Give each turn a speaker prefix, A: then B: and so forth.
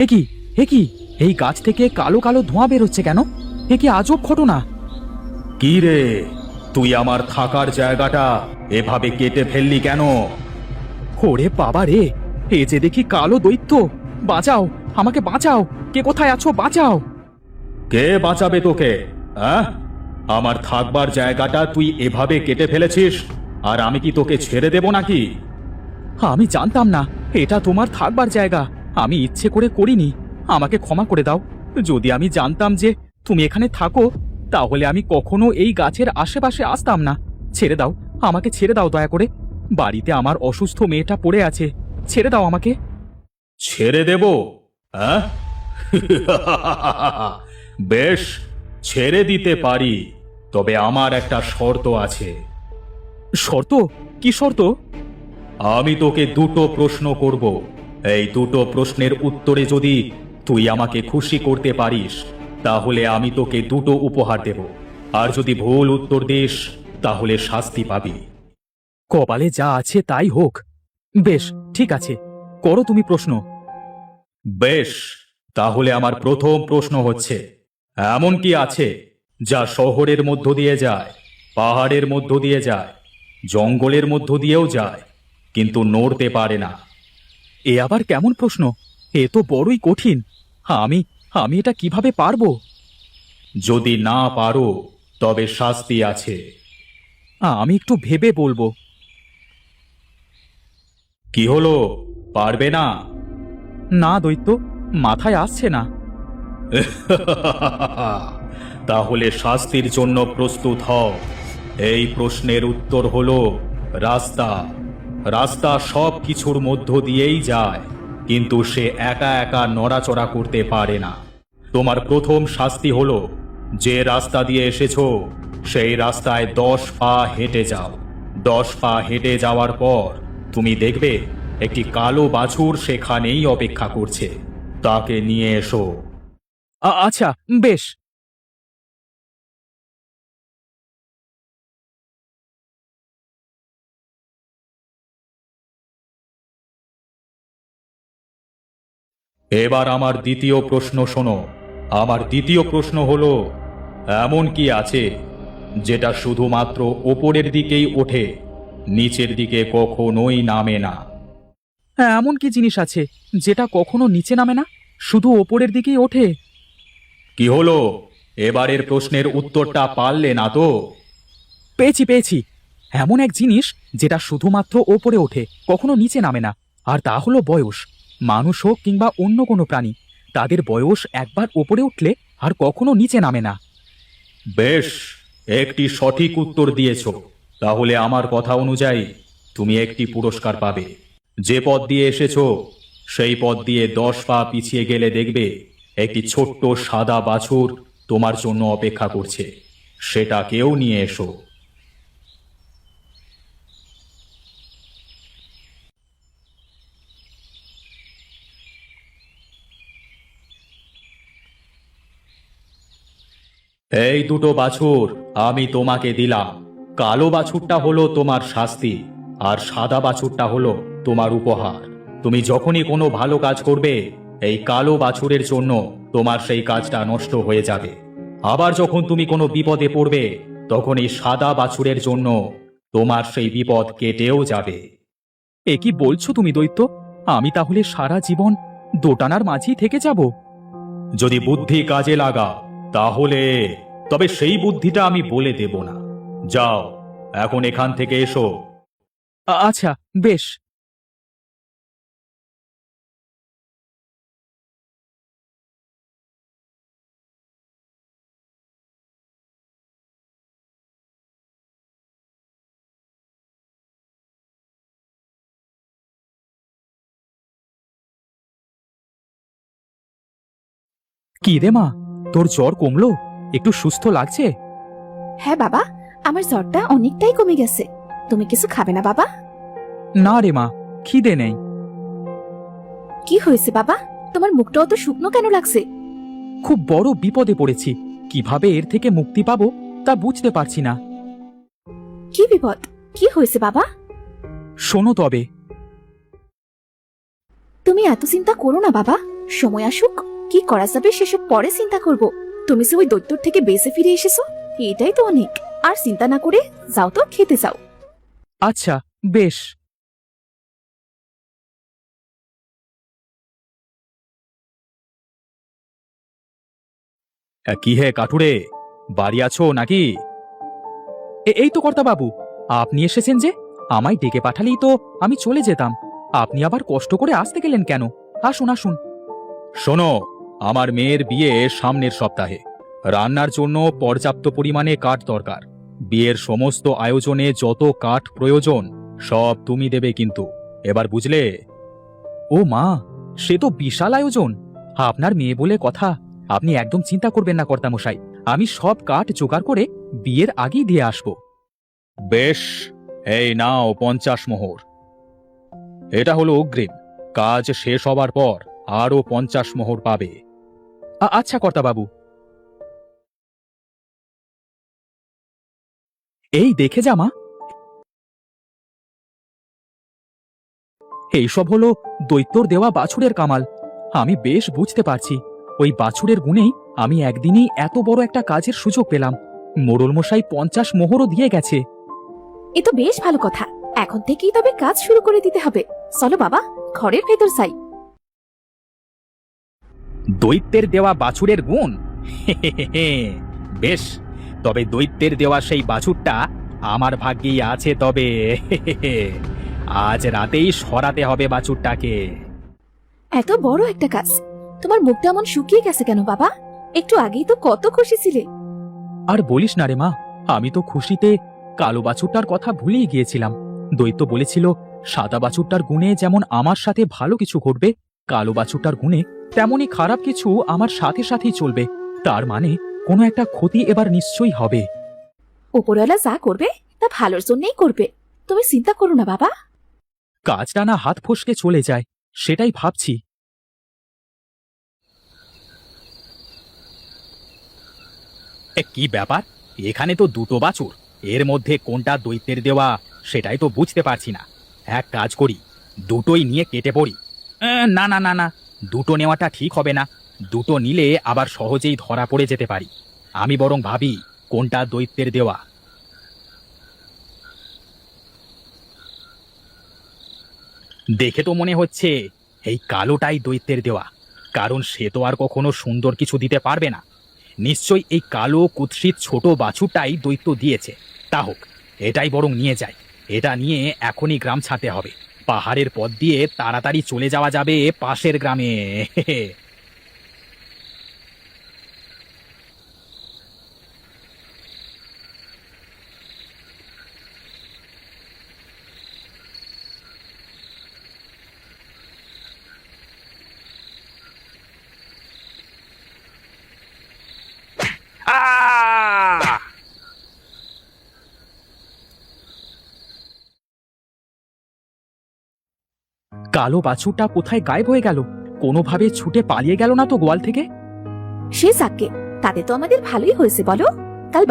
A: এ কি এ কি এই গাছ থেকে কালো কালো ধোঁয়া বেরোচ্ছে কেন? এ কি আজব ঘটনা!
B: কি রে, তুই আমার থাকার জায়গাটা এভাবে কেটে ফেললি কেন?
A: ওরে বাবা রে, এ যে দেখি কালো দৈত্য! বাঁচাও, আমাকে বাঁচাও! কে কোথায় আছো, বাঁচাও!
B: কে বাঁচাবে তোকে? হ্যাঁ, আমার থাকবার জায়গাটা তুই এভাবে কেটে ফেলেছিস, আর আমি কি তোকে ছেড়ে দেব নাকি?
A: আমি জানতাম না এটা তোমার থাকবার জায়গা। আমি ইচ্ছে করে করিনি, আমাকে ক্ষমা করে দাও। যদি আমি জানতাম যে তুমি এখানে থাকো, তাহলে আমি কখনো এই গাছের আশেপাশে আসতাম না। ছেড়ে দাও, আমাকে ছেড়ে দাও দয়া করে। বাড়িতে আমার অসুস্থ মেয়েটা পড়ে আছে, ছেড়ে দাও আমাকে।
B: ছেড়ে দেব? হ্যাঁ, বেশ, ছেড়ে দিতে পারি, তবে আমার একটা শর্ত আছে।
A: শর্ত? কি শর্ত?
B: আমি তোকে দুটো প্রশ্ন করব। এই দুটো প্রশ্নের উত্তরে যদি তুই আমাকে খুশি করতে পারিস, তাহলে আমি তোকে দুটো উপহার দেব। আর যদি ভুল উত্তর দিস, তাহলে শাস্তি পাবি।
A: কপালে যা আছে তাই হোক। বেশ, ঠিক আছে, করো তুমি প্রশ্ন।
B: বেশ, তাহলে আমার প্রথম প্রশ্ন হচ্ছে, এমন কি আছে যা শহরের মধ্য দিয়ে যায়, পাহাড়ের মধ্য দিয়ে যায়, জঙ্গলের মধ্য দিয়েও যায়, কিন্তু নড়তে পারে না?
A: এ আবার কেমন প্রশ্ন? এ তো বড়ই কঠিন। আমি আমি এটা কিভাবে পারবো?
B: যদি না পারো, তবে শাস্তি আছে।
A: আমি একটু ভেবে বলবো।
B: কি হলো, পারবে না?
A: না দৈত্য, মাথায় আসছে না।
B: তাহলে শাস্তির জন্য প্রস্তুত হও। এই প্রশ্নের উত্তর হলো রাস্তা। রাস্তা সব কিছুর মধ্য দিয়েই যায়, কিন্তু সে একা একা নড়াচড়া করতে পারে না। তোমার প্রথম শাস্তি হলো, যে রাস্তা দিয়ে এসেছো সেই রাস্তায় 10 পা হেঁটে যাও। 10 পা হেঁটে যাওয়ার পর তুমি দেখবে একটি কালো বাছুর সেখানেই অপেক্ষা করছে। তাকে নিয়ে এসো।
A: আচ্ছা, বেশ।
B: এবার আমার দ্বিতীয় প্রশ্ন শোনো। আমার দ্বিতীয় প্রশ্ন হলো, এমন কি আছে যেটা শুধুমাত্র ওপরের দিকেই ওঠে, নিচের দিকে কখনোই নামে না?
A: এমন কি জিনিস আছে যেটা কখনো নিচে নামে না, শুধু ওপরের দিকেই ওঠে?
B: কি হলো, এবারের প্রশ্নের উত্তরটা পারলে না তো?
A: পেয়েছি পেয়েছি, এমন এক জিনিস যেটা শুধুমাত্র ওপরে ওঠে, কখনো নিচে নামে না। আর তা হলো বয়স। মানুষ হোক কিংবা অন্য কোনো প্রাণী, তাদের বয়স একবার ওপরে উঠলে আর কখনো নিচে নামে না।
B: বেশ, একটি সঠিক উত্তর দিয়েছ। তাহলে আমার কথা অনুযায়ী তুমি একটি পুরস্কার পাবে। যে পথ দিয়ে এসেছো সেই পথ দিয়ে 10 পা পিছিয়ে গেলে দেখবে একটি ছোট্ট সাদা বাছুর তোমার জন্য অপেক্ষা করছে। সেটাকেও নিয়ে এসো। এই দুটো বাছুর আমি তোমাকে দিলাম। কালো বাছুরটা হলো তোমার শাস্তি, আর সাদা বাছুরটা হলো তোমার উপহার। তুমি যখনই কোনো ভালো কাজ করবে, এই কালো বাছুরের জন্য তোমার সেই কাজটা নষ্ট হয়ে যাবে। আবার যখন তুমি কোনো বিপদে পড়বে, তখন এই সাদা বাছুরের জন্য তোমার সেই বিপদ কেটেও যাবে।
A: এ কি বলছো তুমি দৈত্য? আমি তাহলে সারা জীবন দোটানার মাঝেই থেকে যাব?
B: যদি বুদ্ধি কাজে লাগা, তাহলে, তবে সেই বুদ্ধিটা আমি বলে দেব না। যাও, এখন এখান থেকে এসো।
A: আচ্ছা, বেশ। কি রে মা, তোর জ্বর কমলো? একটু সুস্থ লাগছে?
C: হ্যাঁ বাবা, আমার জ্বরটা অনেকটাই কমে গেছে। তুমি কিছু খাবে না বাবা?
A: না রে মা, খিদে নেই।
C: কি হয়েছে বাবা, তোমার মুখটা অত শুকনো কেন লাগছে?
A: খুব বড় বিপদে পড়েছি, কিভাবে এর থেকে মুক্তি পাবো তা বুঝতে পারছি না।
C: কি বিপদ? কি হয়েছে বাবা?
A: শোনো তবে।
C: তুমি এত চিন্তা করো না বাবা, সময় আসুক, কি করা যাবে সেসব পরে চিন্তা করব। তুমি যে ওই দৈত্যর থেকে বেঁচে ফিরে এসেছো, এটাই তো অনেক। আর চিন্তা না করে যাও তো, খেতে যাও।
A: আচ্ছা, বেশ।
B: কি হে কাঠুরে, বাড়ি আছো নাকি?
A: এই তো কর্তা বাবু, আপনি এসেছেন যে। আমায় ডেকে পাঠালেই তো আমি চলে যেতাম। আপনি আবার কষ্ট করে আসতে গেলেন কেন? আসুন আসুন।
B: শোনো, আমার মেয়ের বিয়ে সামনের সপ্তাহে। রান্নার জন্য পর্যাপ্ত পরিমাণে কাঠ দরকার। বিয়ের সমস্ত আয়োজনে যত কাঠ প্রয়োজন সব তুমি দেবে কিন্তু। এবার বুঝলে?
A: ও মা, সে তো বিশাল আয়োজন। আপনার মেয়ে বলে কথা, আপনি একদম চিন্তা করবেন না কর্তামশাই। আমি সব কাঠ জোগাড় করে বিয়ের আগেই দিয়ে আসব।
B: বেশ, এই নাও 50 মোহর। এটা হলো অগ্রিম। কাজ শেষ হবার পর আরো 50 মোহর পাবে।
A: আচ্ছা কর্তা বাবু। এই দেখে যা মা, এইসব হলো দৈত্যর দেওয়া বাছুরের কামাল। আমি বেশ বুঝতে পারছি, ওই বাছুরের গুণেই আমি একদিনই এত বড় একটা কাজের সুযোগ পেলাম। মোড়ল মশাই 50 মোহরও দিয়ে গেছে।
C: এ তো বেশ ভালো কথা। এখন থেকেই তবে কাজ শুরু করে দিতে হবে। চলো বাবা, ঘরের ভেতর যাই।
A: দৈত্যের দেওয়া বাছুরের গুণ?
B: বেশ, তবে দৈত্যের দেওয়া সেই বাছুরটা আমার ভাগ্যেই আছে। তবে আজ রাতেই সরাতে হবে বাছুরটাকে।
C: এত বড় একটা কাজ, তোমার মুখটা এমন শুকিয়ে গেছে কেন বাবা? একটু আগেই তো কত খুশি ছিলে।
A: আর বলিস না রে মা, আমি তো খুশিতে কালো বাছুরটার কথা ভুলেই গিয়েছিলাম। দৈত্য বলেছিল সাদা বাছুরটার গুণে যেমন আমার সাথে ভালো কিছু ঘটবে, কালো বাছুরটার গুণে তেমনই খারাপ কিছু আমার সাথে সাথেই চলবে। তার মানে কোনো একটা ক্ষতি এবার নিশ্চয়ই হবে।
C: উপরওয়ালা যা করবে তা ভালোর জন্যই করবে, তুমি চিন্তা করো না বাবা।
A: কাজটা না হাত ফসকে চলে যায়, সেটাই ভাবছি।
B: কি ব্যাপার, এখানে তো দুটো বাছুর, এর মধ্যে কোনটা দৈত্যের দেওয়া সেটাই তো বুঝতে পারছি না। এক কাজ করি, দুটোই নিয়ে কেটে পড়ি। না না না না, দুটো নেওয়াটা ঠিক হবে না। দুটো নিলে আবার সহজেই ধরা পড়ে যেতে পারি। আমি বরং ভাবি কোনটা দৈত্যের দেওয়া। দেখে তো মনে হচ্ছে এই কালোটাই দৈত্যের দেওয়া, কারণ সে তো আর কখনো সুন্দর কিছু দিতে পারবে না। নিশ্চয়ই এই কালো কুৎসিত ছোট বাছুরটাই দৈত্য দিয়েছে। তা হোক, এটাই বরং নিয়ে যাই। এটা নিয়ে এখনই গ্রাম ছাড়তে হবে। পাহাড়ের পথ দিয়ে তাড়াতাড়ি চলে যাওয়া যাবে পাশের গ্রামে। আহ!
A: কালো বাছুরটা কোথায় গায়েব হয়ে গেল? কোনোভাবে ছুটে পালিয়ে গেল না তো গোয়াল থেকে?
C: সে যাকে, তাতে তো আমাদের ভালোই হয়েছে বলো। কাল